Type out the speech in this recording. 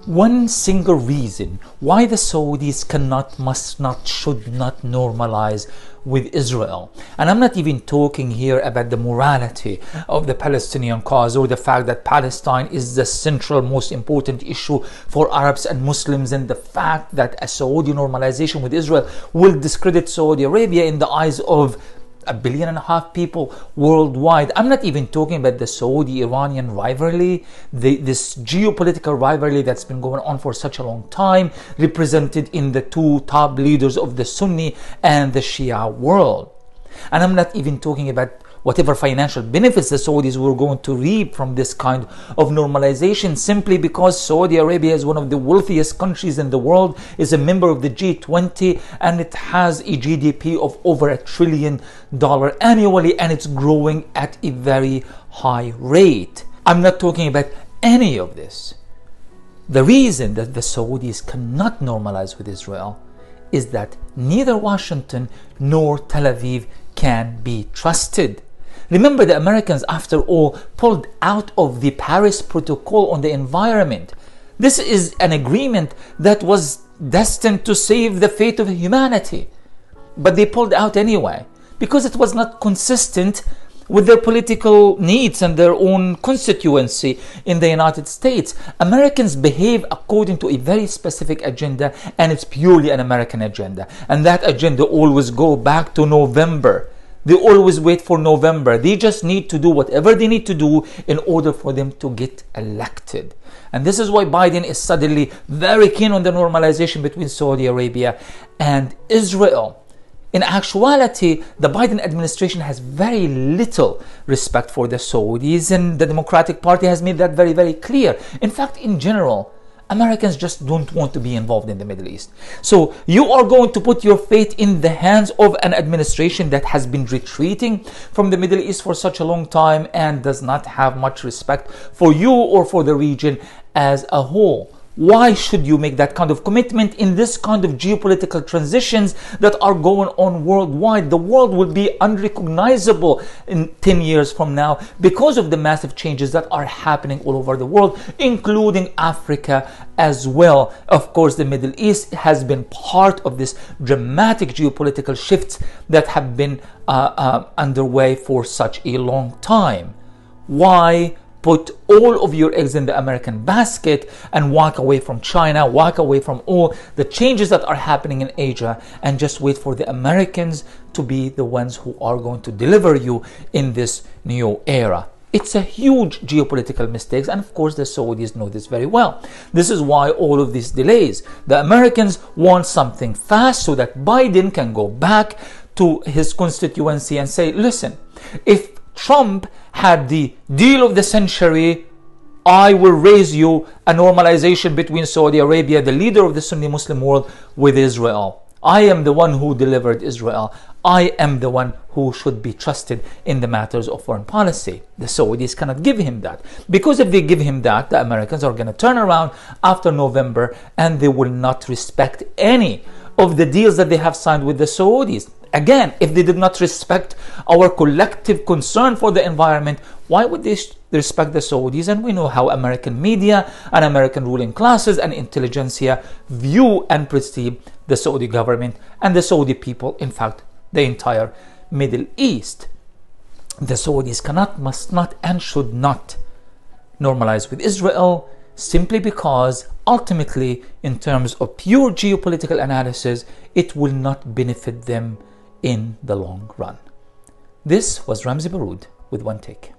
one single reason why the Saudis cannot, must not, should not normalize with Israel. And I'm not even talking here about the morality of the Palestinian cause or the fact that Palestine is the central most important issue for Arabs and Muslims, and the fact that a Saudi normalization with Israel will discredit Saudi Arabia in the eyes of 1.5 billion people worldwide. I'm not even talking about the Saudi-Iranian rivalry, this geopolitical rivalry that's been going on for such a long time, represented in the two top leaders of the Sunni and the Shia world. And I'm not even talking about whatever financial benefits the Saudis were going to reap from this kind of normalization, simply because Saudi Arabia is one of the wealthiest countries in the world, is a member of the G20, and it has a GDP of over $1 trillion annually, and it's growing at a very high rate. I'm not talking about any of this. The reason that the Saudis cannot normalize with Israel is that neither Washington nor Tel Aviv can be trusted. Remember, the Americans, after all, pulled out of the Paris Protocol on the environment. This is an agreement that was destined to save the fate of humanity. But they pulled out anyway, because it was not consistent with their political needs and their own constituency in the United States. Americans behave according to a very specific agenda, and it's purely an American agenda. And that agenda always goes back to November. They always wait for November. They just need to do whatever they need to do in order for them to get elected. And this is why Biden is suddenly very keen on the normalization between Saudi Arabia and Israel. In actuality, the Biden administration has very little respect for the Saudis, and the Democratic Party has made that very, very clear. In fact, in general, Americans just don't want to be involved in the Middle East. So you are going to put your fate in the hands of an administration that has been retreating from the Middle East for such a long time and does not have much respect for you or for the region as a whole. Why should you make that kind of commitment in this kind of geopolitical transitions that are going on worldwide? The world will be unrecognizable in 10 years from now because of the massive changes that are happening all over the world, including Africa as well. Of course, the Middle East has been part of this dramatic geopolitical shifts that have been underway for such a long time. Why put all of your eggs in the American basket and walk away from China, walk away from all the changes that are happening in Asia, and just wait for the Americans to be the ones who are going to deliver you in this new era? It's a huge geopolitical mistake, and of course the Saudis know this very well. This is why all of these delays. The Americans want something fast so that Biden can go back to his constituency and say, listen, if Trump had the deal of the century, I will raise you a normalization between Saudi Arabia, the leader of the Sunni Muslim world, with Israel. I am the one who delivered Israel. I am the one who should be trusted in the matters of foreign policy. The Saudis cannot give him that, because if they give him that, the Americans are going to turn around after November and they will not respect any of the deals that they have signed with the Saudis. Again, if they did not respect our collective concern for the environment, why would they respect the Saudis? And we know how American media and American ruling classes and intelligentsia view and perceive the Saudi government and the Saudi people, in fact, the entire Middle East. The Saudis cannot, must not, and should not normalize with Israel, simply because ultimately, in terms of pure geopolitical analysis, it will not benefit them in the long run. This was Ramzi Baroud with One Take.